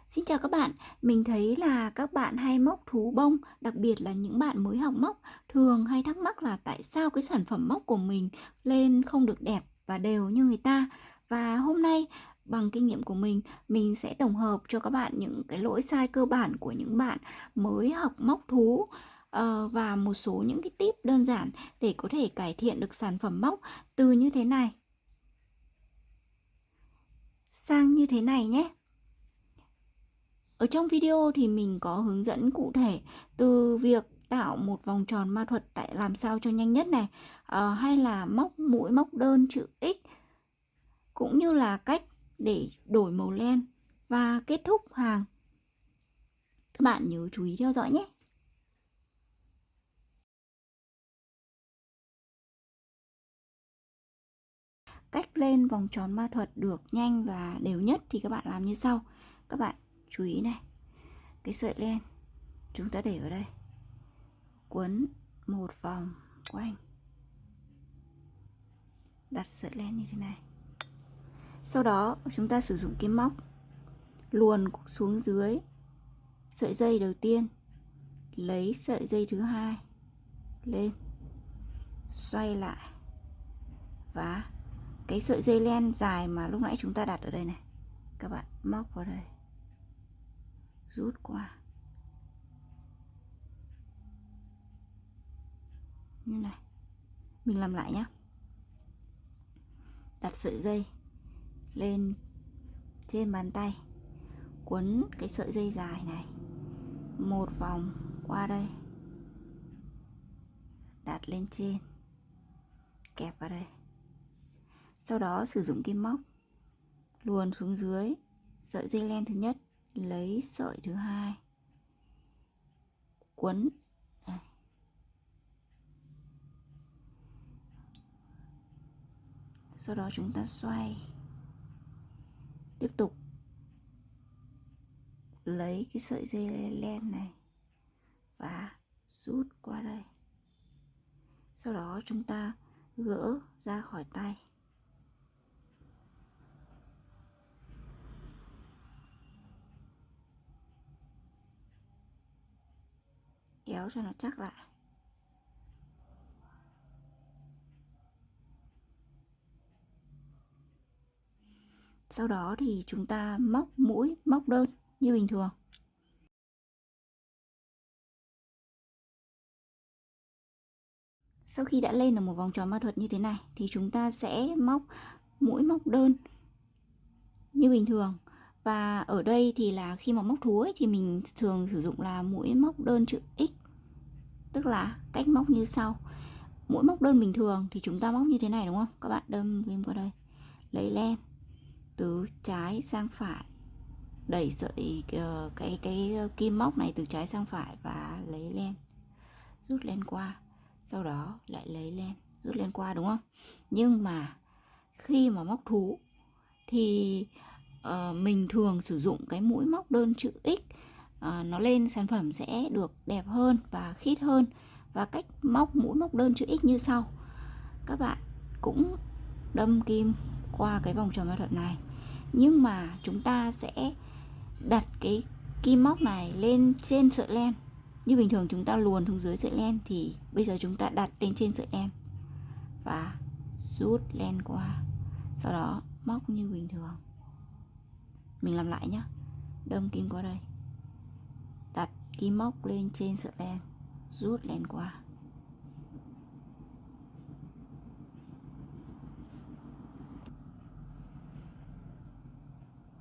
Xin chào các bạn, mình thấy là các bạn hay móc thú bông, đặc biệt là những bạn mới học móc, thường hay thắc mắc là tại sao cái sản phẩm móc của mình lên không được đẹp và đều như người ta. Và hôm nay, bằng kinh nghiệm của mình sẽ tổng hợp cho các bạn những cái lỗi sai cơ bản của những bạn mới học móc thú và một số những cái tip đơn giản để có thể cải thiện được sản phẩm móc từ như thế này sang như thế này nhé. Ở trong video thì mình có hướng dẫn cụ thể từ việc tạo một vòng tròn ma thuật tại làm sao cho nhanh nhất này, hay là móc mũi móc đơn chữ X, cũng như là cách để đổi màu len và kết thúc hàng. Các bạn nhớ chú ý theo dõi nhé. Cách lên vòng tròn ma thuật được nhanh và đều nhất thì các bạn làm như sau. Các bạn chú ý này, cái sợi len chúng ta để ở đây, quấn một vòng quanh, đặt sợi len như thế này. Sau đó chúng ta sử dụng kim móc luồn xuống dưới sợi dây đầu tiên, lấy sợi dây thứ hai lên, xoay lại, và cái sợi dây len dài mà lúc nãy chúng ta đặt ở đây này, các bạn móc vào đây, rút qua như này. Mình làm lại nhé. Đặt sợi dây lên trên bàn tay, quấn cái sợi dây dài này một vòng qua đây, đặt lên trên, kẹp vào đây. Sau đó sử dụng kim móc luồn xuống dưới sợi dây len thứ nhất, lấy sợi thứ hai, quấn đây. Sau đó chúng ta xoay, tiếp tục lấy cái sợi dây len này và rút qua đây. Sau đó chúng ta gỡ ra khỏi tay, kéo cho nó chắc lại. Sau đó thì chúng ta móc mũi móc đơn như bình thường. Sau khi đã lên được một vòng tròn ma thuật như thế này thì chúng ta sẽ móc mũi móc đơn như bình thường. Và ở đây thì là khi mà móc thú ấy, thì mình thường sử dụng là mũi móc đơn chữ X, tức là cách móc như sau. Mũi móc đơn bình thường thì chúng ta móc như thế này đúng không? Các bạn đâm kim qua đây, lấy len từ trái sang phải, đẩy sợi cái kim móc này từ trái sang phải và lấy len, rút len qua, sau đó lại lấy len, rút len qua, đúng không? Nhưng mà khi mà móc thú thì mình thường sử dụng cái mũi móc đơn chữ X, nó lên sản phẩm sẽ được đẹp hơn và khít hơn. Và cách móc mũi móc đơn chữ X như sau. Các bạn cũng đâm kim qua cái vòng tròn ma thuật này, nhưng mà chúng ta sẽ đặt cái kim móc này lên trên sợi len. Như bình thường chúng ta luồn xuống dưới sợi len thì bây giờ chúng ta đặt lên trên sợi len và rút len qua, sau đó móc như bình thường. Mình làm lại nhé. Đâm kim qua đây, đặt kim móc lên trên sợi len, rút len qua.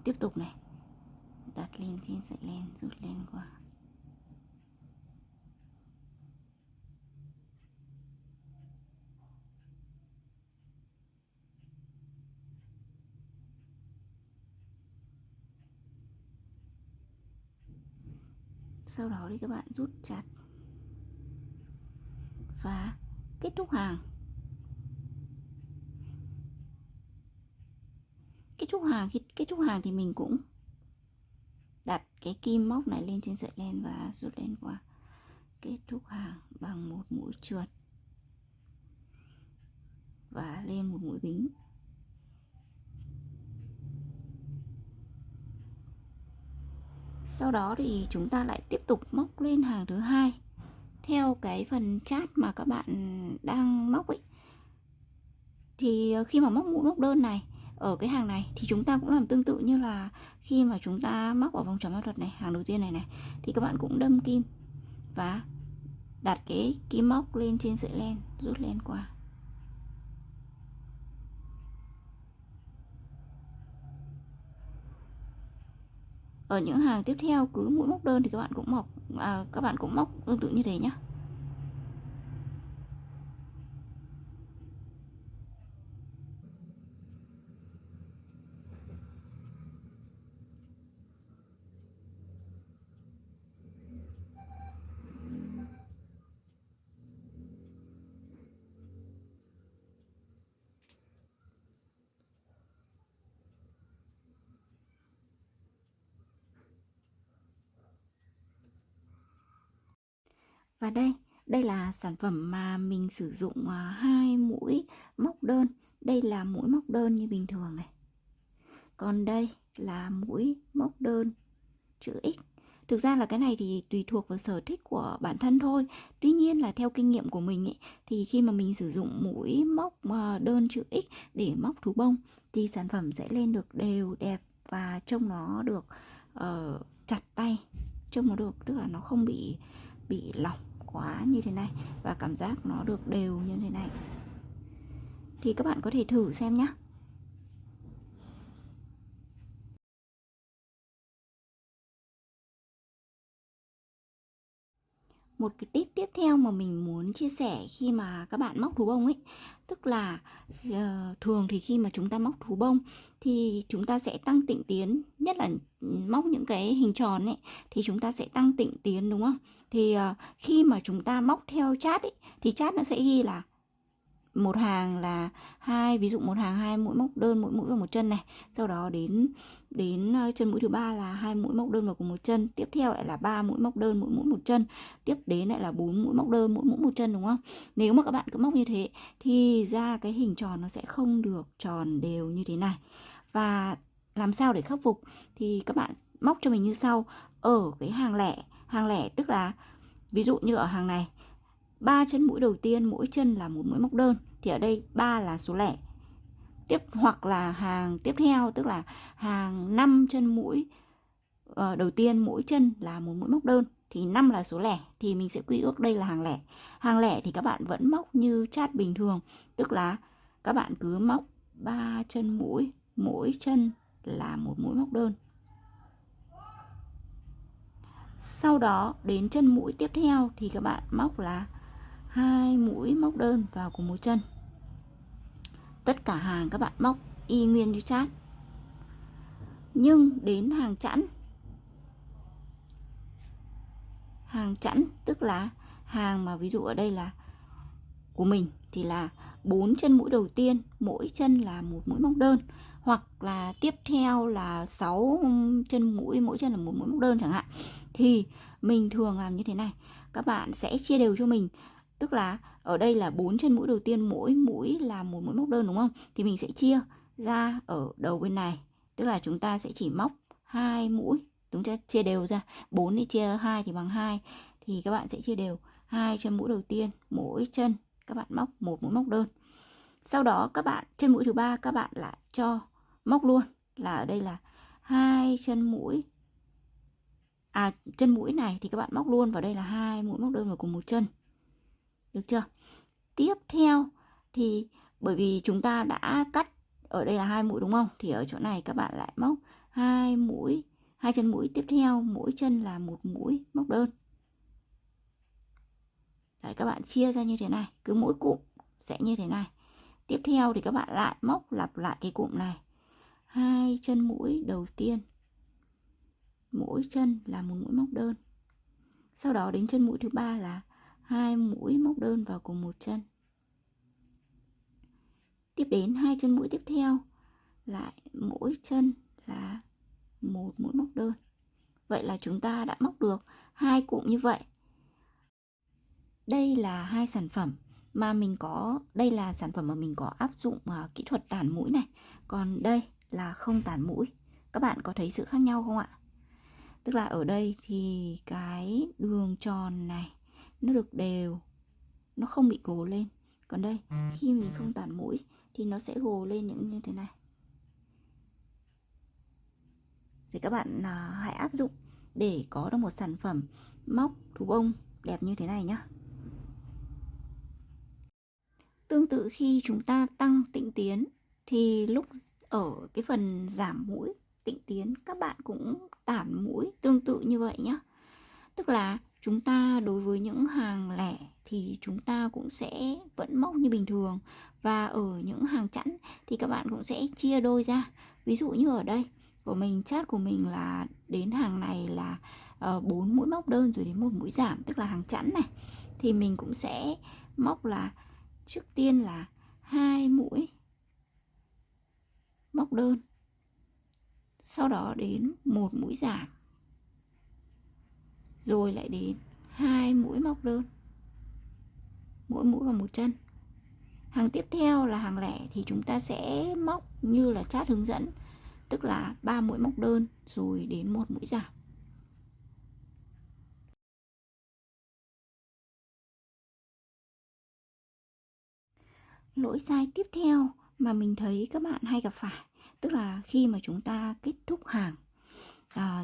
Tiếp tục này, đặt lên trên sợi len, rút len qua. Sau đó thì các bạn rút chặt và kết thúc hàng. Khi kết thúc hàng thì mình cũng đặt cái kim móc này lên trên sợi len và rút len qua. Kết thúc hàng bằng một mũi trượt và lên một mũi bính. Sau đó thì chúng ta lại tiếp tục móc lên hàng thứ hai theo cái phần chát mà các bạn đang móc ấy. Thì khi mà móc mũi móc đơn này ở cái hàng này thì chúng ta cũng làm tương tự như là khi mà chúng ta móc ở vòng tròn ma thuật này, hàng đầu tiên này thì các bạn cũng đâm kim và đặt cái kim móc lên trên sợi len, rút len qua. Ở những hàng tiếp theo cứ mũi móc đơn thì các bạn cũng móc tương tự như thế nhé. Và đây là sản phẩm mà mình sử dụng 2 mũi móc đơn. Đây là mũi móc đơn như bình thường này. Còn đây là mũi móc đơn chữ X. Thực ra là cái này thì tùy thuộc vào sở thích của bản thân thôi. Tuy nhiên là theo kinh nghiệm của mình ấy, thì khi mà mình sử dụng mũi móc đơn chữ X để móc thú bông thì sản phẩm sẽ lên được đều đẹp và trông nó được chặt tay, trông nó được, tức là nó không bị lỏng quá như thế này và cảm giác nó được đều như thế này. Thì các bạn có thể thử xem nhé. Một cái tip tiếp theo mà mình muốn chia sẻ khi mà các bạn móc thú bông ấy, tức là thường thì khi mà chúng ta móc thú bông thì chúng ta sẽ tăng tịnh tiến, nhất là móc những cái hình tròn ấy thì chúng ta sẽ tăng tịnh tiến, đúng không? Thì khi mà chúng ta móc theo chát ấy thì chát nó sẽ ghi là một hàng là hai, ví dụ một hàng 2 mũi móc đơn mỗi mũi vào một chân này, sau đó đến chân mũi thứ ba là 2 mũi móc đơn vào cùng một chân, tiếp theo lại là 3 mũi móc đơn mỗi mũi một chân, tiếp đến lại là 4 mũi móc đơn mỗi mũi một chân, đúng không? Nếu mà các bạn cứ móc như thế thì ra cái hình tròn nó sẽ không được tròn đều như thế này. Và làm sao để khắc phục thì các bạn móc cho mình như sau. Ở cái hàng lẻ tức là ví dụ như ở hàng này 3 chân mũi đầu tiên mỗi chân là một mũi móc đơn thì ở đây 3 là số lẻ. Hoặc là hàng tiếp theo tức là hàng 5 chân mũi đầu tiên mỗi chân là một mũi móc đơn thì 5 là số lẻ, thì mình sẽ quy ước đây là hàng lẻ. Hàng lẻ thì các bạn vẫn móc như chát bình thường, tức là các bạn cứ móc 3 chân mũi, mỗi chân là một mũi móc đơn. Sau đó đến chân mũi tiếp theo thì các bạn móc là 2 mũi móc đơn vào cùng một chân. Tất cả hàng các bạn móc y nguyên như chát. Nhưng đến hàng chẵn tức là hàng mà ví dụ ở đây là của mình thì là 4 chân mũi đầu tiên mỗi chân là một mũi móc đơn, hoặc là tiếp theo là 6 chân mũi mỗi chân là một mũi móc đơn chẳng hạn, thì mình thường làm như thế này. Các bạn sẽ chia đều cho mình, tức là ở đây là 4 chân mũi đầu tiên mỗi mũi là một mũi móc đơn, đúng không? Thì mình sẽ chia ra ở đầu bên này, tức là chúng ta sẽ chỉ móc 2 mũi, chúng ta chia đều ra, 4 thì chia 2 thì bằng 2, thì các bạn sẽ chia đều 2 chân mũi đầu tiên mỗi chân các bạn móc một mũi móc đơn. Sau đó các bạn chân mũi thứ ba các bạn lại cho móc luôn, là ở đây là 2 chân mũi, chân mũi này thì các bạn móc luôn vào đây là 2 mũi móc đơn vào cùng một chân, được chưa? Tiếp theo thì bởi vì chúng ta đã cắt ở đây là 2 mũi, đúng không? Thì ở chỗ này các bạn lại móc 2 mũi, 2 chân mũi tiếp theo mỗi chân là một mũi móc đơn. Đấy, các bạn chia ra như thế này, cứ mỗi cụm sẽ như thế này. Tiếp theo thì các bạn lại móc lặp lại cái cụm này, 2 chân mũi đầu tiên mỗi chân là một mũi móc đơn. Sau đó đến chân mũi thứ ba là 2 mũi móc đơn vào cùng một chân. Tiếp đến 2 chân mũi tiếp theo lại mỗi chân là một mũi móc đơn. Vậy là chúng ta đã móc được 2 cụm như vậy. Đây là hai sản phẩm mà mình có, đây là sản phẩm mà mình có áp dụng kỹ thuật tản mũi này, còn đây là không tản mũi. Các bạn có thấy sự khác nhau không ạ? Tức là ở đây thì cái đường tròn này nó được đều, nó không bị gồ lên. Còn đây khi mình không tản mũi thì nó sẽ gồ lên những như thế này. Thì các bạn hãy áp dụng để có được một sản phẩm móc thú bông đẹp như thế này nhé. Tương tự khi chúng ta tăng tịnh tiến thì lúc ở cái phần giảm mũi tịnh tiến các bạn cũng tản mũi tương tự như vậy nhé. Tức là chúng ta đối với những hàng lẻ thì chúng ta cũng sẽ vẫn móc như bình thường, và ở những hàng chẵn thì các bạn cũng sẽ chia đôi ra. Ví dụ như ở đây của mình, chart của mình là đến hàng này là 4 mũi móc đơn rồi đến 1 mũi giảm, tức là hàng chẵn này, thì mình cũng sẽ móc là trước tiên là 2 mũi móc đơn, sau đó đến 1 mũi giảm, rồi lại đến 2 mũi móc đơn, mỗi mũi vào một chân. Hàng tiếp theo là hàng lẻ thì chúng ta sẽ móc như là chart hướng dẫn, tức là 3 mũi móc đơn rồi đến 1 mũi giảm. Lỗi sai tiếp theo mà mình thấy các bạn hay gặp phải, tức là khi mà chúng ta kết thúc hàng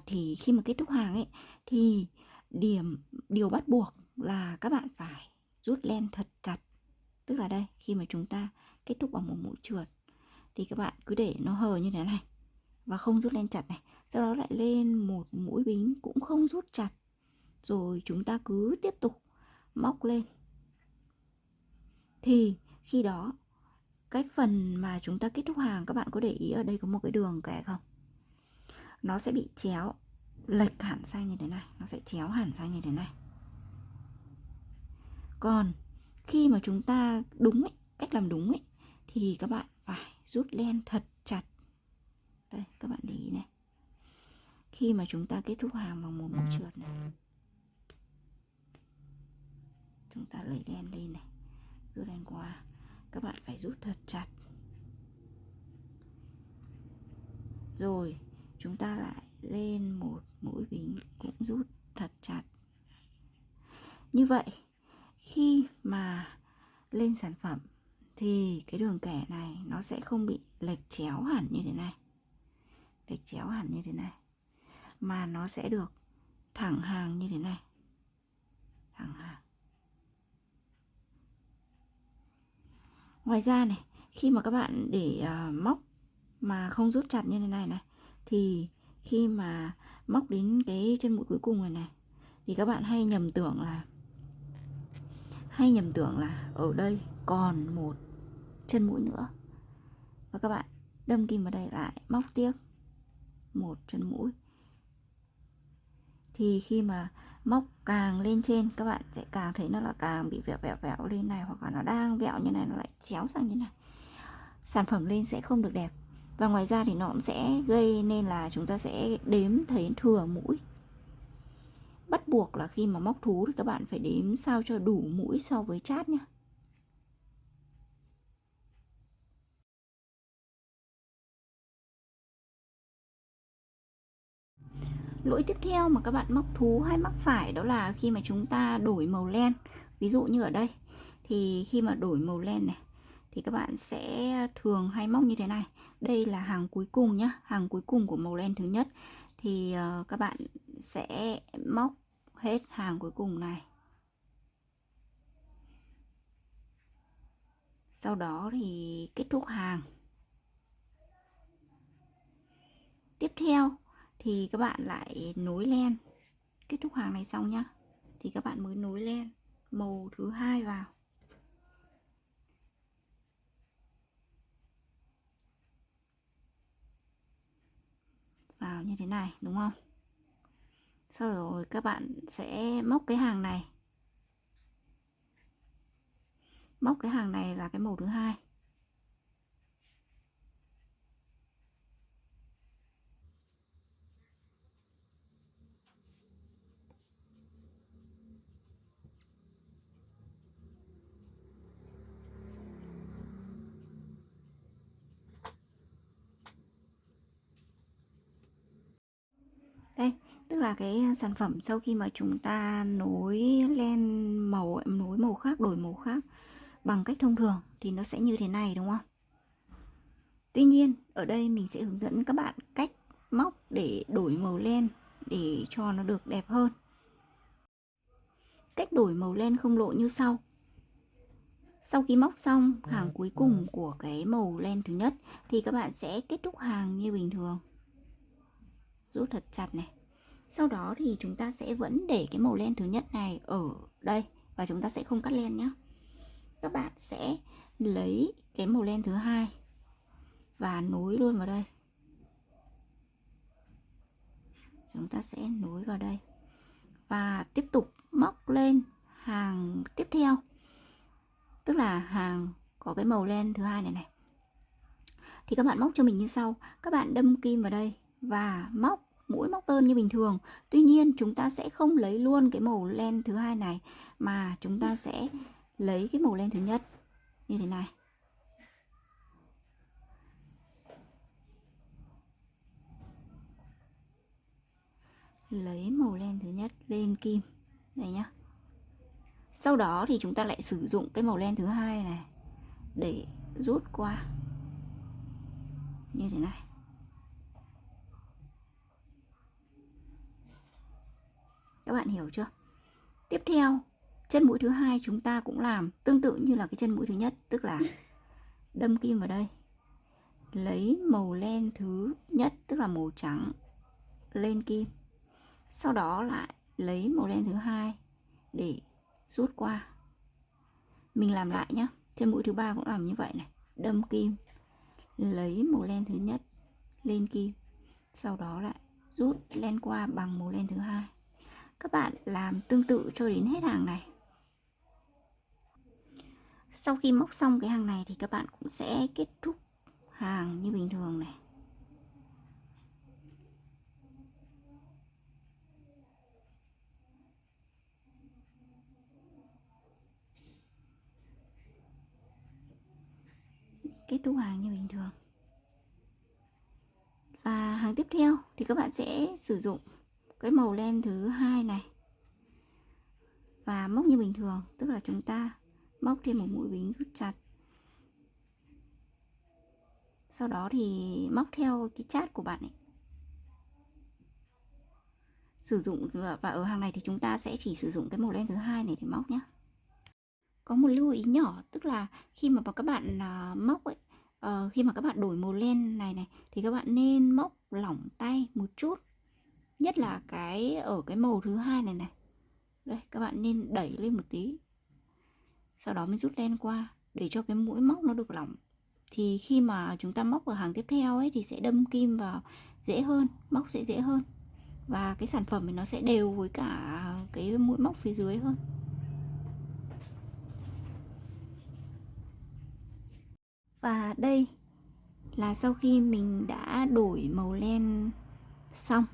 thì khi mà kết thúc hàng ấy thì điều bắt buộc là các bạn phải rút len thật chặt. Tức là đây, khi mà chúng ta kết thúc bằng một mũi trượt thì các bạn cứ để nó hờ như thế này và không rút len chặt này, sau đó lại lên một mũi bính cũng không rút chặt, rồi chúng ta cứ tiếp tục móc lên. Thì khi đó cái phần mà chúng ta kết thúc hàng, các bạn có để ý ở đây có một cái đường kẻ không? Nó sẽ bị chéo lệch hẳn sang như thế này, nó sẽ chéo hẳn sang như thế này. Còn khi mà chúng ta đúng ấy, cách làm đúng ấy, thì các bạn phải rút len thật chặt. Đây, các bạn để ý này. Khi mà chúng ta kết thúc hàng bằng một mũi trượt này, chúng ta lấy len lên này, rút len qua, các bạn phải rút thật chặt. Rồi chúng ta lại lên một mũi bính cũng rút thật chặt. Như vậy khi mà lên sản phẩm thì cái đường kẻ này nó sẽ không bị lệch chéo hẳn như thế này, lệch chéo hẳn như thế này, mà nó sẽ được thẳng hàng như thế này, thẳng hàng. Ngoài ra này, khi mà các bạn để móc mà không rút chặt như thế này này, thì khi mà móc đến cái chân mũi cuối cùng này thì các bạn hay nhầm tưởng là ở đây còn một chân mũi nữa, và các bạn đâm kim vào đây lại móc tiếp một chân mũi. Thì khi mà móc càng lên trên các bạn sẽ càng thấy nó là càng bị vẹo lên này, hoặc là nó đang vẹo như này nó lại chéo sang như này, sản phẩm lên sẽ không được đẹp. Và ngoài ra thì nó cũng sẽ gây nên là chúng ta sẽ đếm thấy thừa mũi. Bắt buộc là khi mà móc thú thì các bạn phải đếm sao cho đủ mũi so với chát nhé. Lỗi tiếp theo mà các bạn móc thú hay mắc phải đó là khi mà chúng ta đổi màu len. Ví dụ như ở đây thì khi mà đổi màu len này thì các bạn sẽ thường hay móc như thế này. Đây là hàng cuối cùng nhá, hàng cuối cùng của màu len thứ nhất, thì các bạn sẽ móc hết hàng cuối cùng này. Sau đó thì kết thúc hàng. Tiếp theo thì các bạn lại nối len. Kết thúc hàng này xong nhá, thì các bạn mới nối len màu thứ hai vào. Vào như thế này đúng không? Sau rồi các bạn sẽ móc cái hàng này. Móc cái hàng này là cái màu thứ hai. Đây, Tức là cái sản phẩm sau khi mà chúng ta nối len màu, nối màu khác, đổi màu khác bằng cách thông thường thì nó sẽ như thế này, đúng không? Tuy nhiên ở đây mình sẽ hướng dẫn các bạn cách móc để đổi màu len để cho nó được đẹp hơn. Cách đổi màu len không lộ như sau. Sau khi móc xong hàng cuối cùng của cái màu len thứ nhất thì các bạn sẽ kết thúc hàng như bình thường, rút thật chặt này. Sau đó thì chúng ta sẽ vẫn để cái màu len thứ nhất này ở đây và chúng ta sẽ không cắt len nhé. Các bạn sẽ lấy cái màu len thứ hai và nối luôn vào đây. Chúng ta sẽ nối vào đây và tiếp tục móc lên hàng tiếp theo, tức là hàng có cái màu len thứ hai này này. Thì các bạn móc cho mình như sau. Các bạn đâm kim vào đây và móc mũi móc đơn như bình thường. Tuy nhiên chúng ta sẽ không lấy luôn cái màu len thứ hai này, mà chúng ta sẽ lấy cái màu len thứ nhất như thế này. Lấy màu len thứ nhất lên kim đây nhá. Sau đó thì chúng ta lại sử dụng cái màu len thứ hai này để rút qua như thế này. Các bạn hiểu chưa? Tiếp theo, chân mũi thứ hai chúng ta cũng làm tương tự như là cái chân mũi thứ nhất, tức là đâm kim vào đây, lấy màu len thứ nhất tức là màu trắng lên kim. Sau đó lại lấy màu len thứ hai để rút qua. Mình làm lại nhé. Chân mũi thứ ba cũng làm như vậy này, đâm kim, lấy màu len thứ nhất lên kim, sau đó lại rút len qua bằng màu len thứ hai. Các bạn làm tương tự cho đến hết hàng này. Sau khi móc xong cái hàng này thì các bạn cũng sẽ kết thúc hàng như bình thường này. Kết thúc hàng như bình thường. Và hàng tiếp theo thì các bạn sẽ sử dụng cái màu len thứ hai này và móc như bình thường, tức là chúng ta móc thêm một mũi bính rút chặt. Sau đó thì móc theo cái chát của bạn ấy. Sử dụng, và ở hàng này thì chúng ta sẽ chỉ sử dụng cái màu len thứ hai này để móc nhé. Có một lưu ý nhỏ, tức là khi mà các bạn móc ấy, khi mà các bạn đổi màu len này thì các bạn nên móc lỏng tay một chút, nhất là cái ở cái màu thứ hai này. Đây, các bạn nên đẩy lên một tí, sau đó mới rút len qua để cho cái mũi móc nó được lỏng. Thì khi mà chúng ta móc ở hàng tiếp theo ấy thì sẽ đâm kim vào dễ hơn, móc sẽ dễ hơn, và cái sản phẩm thì nó sẽ đều với cả cái mũi móc phía dưới hơn. Và đây là sau khi mình đã đổi màu len xong.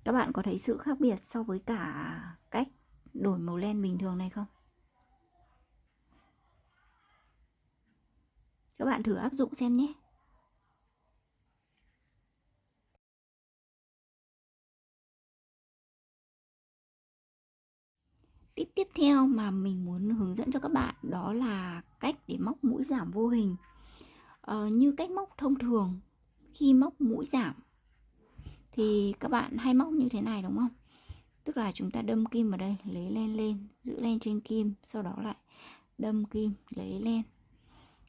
Các bạn có thấy sự khác biệt so với cả cách đổi màu len bình thường này không? Các bạn thử áp dụng xem nhé. Tip tiếp theo mà mình muốn hướng dẫn cho các bạn đó là cách để móc mũi giảm vô hình. Như cách móc thông thường, khi móc mũi giảm thì các bạn hay móc như thế này đúng không? Tức là chúng ta đâm kim vào đây, lấy len lên, giữ len trên kim, sau đó lại đâm kim, lấy len.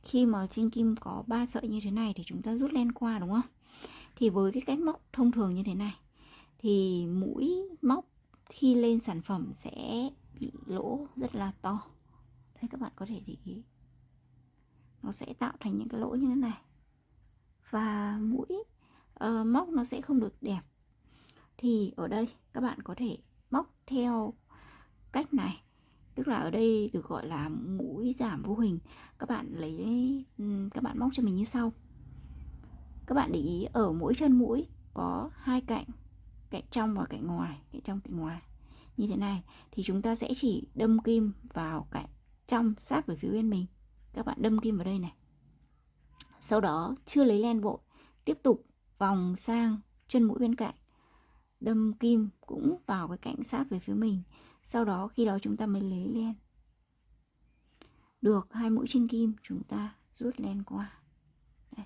Khi mà trên kim có 3 sợi như thế này thì chúng ta rút len qua đúng không? Thì với cái cách móc thông thường như thế này thì mũi móc khi lên sản phẩm sẽ bị lỗ rất là to. Đây, các bạn có thể để ý, nó sẽ tạo thành những cái lỗ như thế này, và mũi móc nó sẽ không được đẹp. Thì ở đây các bạn có thể móc theo cách này, tức là ở đây được gọi là mũi giảm vô hình. Các bạn móc cho mình như sau. Các bạn để ý ở mỗi chân mũi có hai cạnh, cạnh trong và cạnh ngoài, cạnh trong cạnh ngoài như thế này, thì chúng ta sẽ chỉ đâm kim vào cạnh trong sát về phía bên mình. Các bạn đâm kim vào đây này, sau đó chưa lấy len vội, tiếp tục vòng sang chân mũi bên cạnh, đâm kim cũng vào cái cạnh sát về phía mình. Sau đó khi đó chúng ta mới lấy len. Được 2 mũi trên kim, chúng ta rút len qua. Đây.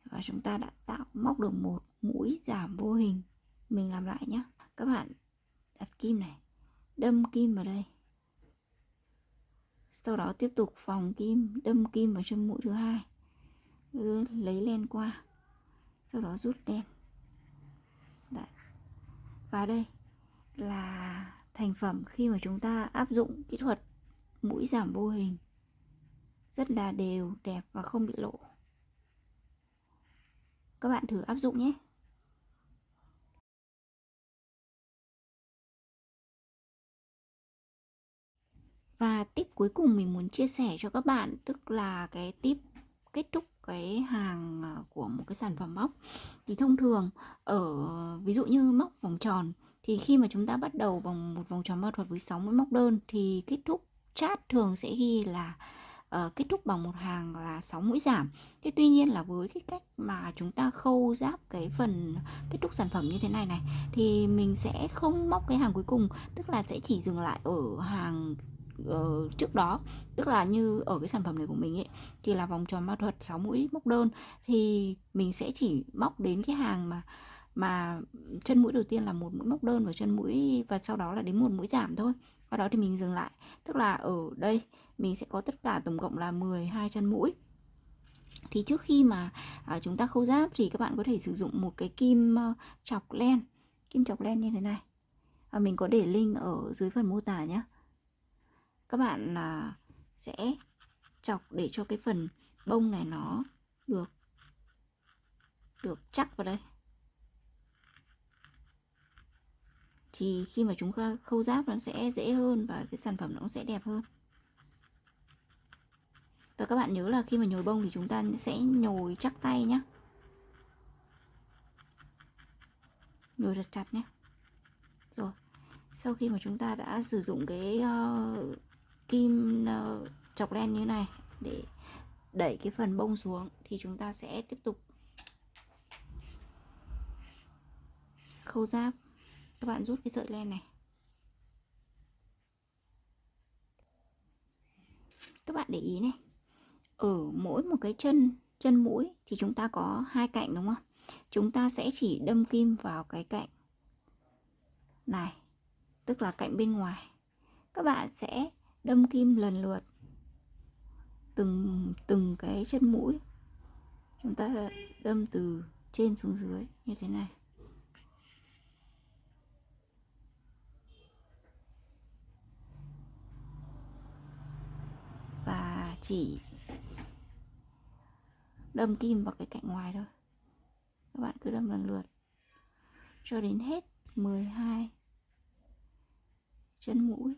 Và chúng ta đã tạo móc được một mũi giảm vô hình. Mình làm lại nhé. Các bạn đặt kim này, đâm kim vào đây. Sau đó tiếp tục phòng kim, đâm kim vào chân mũi thứ hai. Lấy len qua. Sau đó rút len. Đấy. Và đây là thành phẩm khi mà chúng ta áp dụng kỹ thuật mũi giảm vô hình. Rất là đều, đẹp và không bị lộ. Các bạn thử áp dụng nhé. Và tip cuối cùng mình muốn chia sẻ cho các bạn, tức là cái tip kết thúc cái hàng của một cái sản phẩm móc. Thì thông thường ví dụ như móc vòng tròn thì khi mà chúng ta bắt đầu bằng một vòng tròn ma thuật với 60 móc đơn thì kết thúc chat thường sẽ ghi là kết thúc bằng một hàng là 6 mũi giảm. Thế tuy nhiên là với cái cách mà chúng ta khâu giáp cái phần kết thúc sản phẩm như thế này thì mình sẽ không móc cái hàng cuối cùng, tức là sẽ chỉ dừng lại ở hàng trước đó. Tức là như ở cái sản phẩm này của mình ấy thì là vòng tròn ma thuật 6 mũi móc đơn, thì mình sẽ chỉ móc đến cái hàng mà chân mũi đầu tiên là một mũi móc đơn và chân mũi, và sau đó là đến một mũi giảm thôi. Sau đó thì mình dừng lại, tức là ở đây mình sẽ có tất cả tổng cộng là 12 chân mũi. Thì trước khi mà chúng ta khâu giáp thì các bạn có thể sử dụng một cái kim chọc len, kim chọc len như thế này. Mình có để link ở dưới phần mô tả nhé. Các bạn sẽ chọc để cho cái phần bông này nó được chắc vào đây. Thì khi mà chúng ta khâu giáp nó sẽ dễ hơn và cái sản phẩm nó cũng sẽ đẹp hơn. Và các bạn nhớ là khi mà nhồi bông thì chúng ta sẽ nhồi chắc tay nhé. Nhồi thật chặt nhé. Rồi, sau khi mà chúng ta đã sử dụng cái kim chọc len như này để đẩy cái phần bông xuống thì chúng ta sẽ tiếp tục khâu giáp. Các bạn rút cái sợi len này. Các bạn để ý này, ở mỗi một cái chân mũi thì chúng ta có 2 cạnh đúng không? Chúng ta sẽ chỉ đâm kim vào cái cạnh này, tức là cạnh bên ngoài. Các bạn sẽ đâm kim lần lượt từng cái chân mũi. Chúng ta đâm từ trên xuống dưới như thế này. Và chỉ đâm kim vào cái cạnh ngoài thôi. Các bạn cứ đâm lần lượt cho đến hết 12 chân mũi.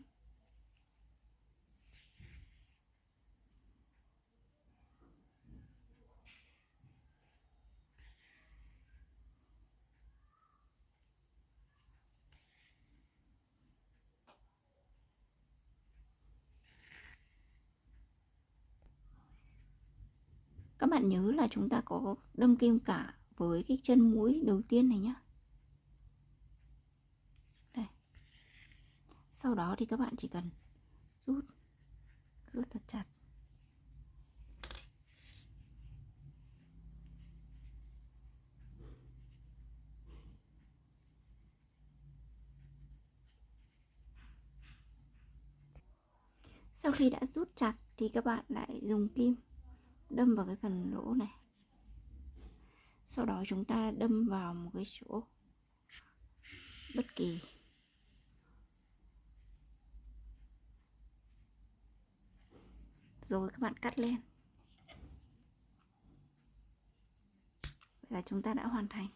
Các bạn nhớ là chúng ta có đâm kim cả với cái chân mũi đầu tiên này nhé. Đây. Sau đó thì các bạn chỉ cần rút thật chặt. Sau khi đã rút chặt thì các bạn lại dùng kim đâm vào cái phần lỗ này. Sau đó chúng ta đâm vào một cái chỗ bất kỳ. Rồi các bạn cắt lên. Vậy là chúng ta đã hoàn thành.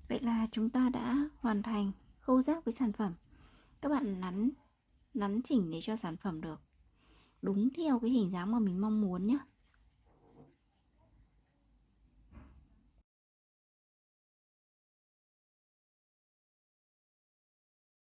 Vậy là chúng ta đã hoàn thành khâu giáp với sản phẩm. Các bạn nắn chỉnh để cho sản phẩm được đúng theo cái hình dáng mà mình mong muốn nhé.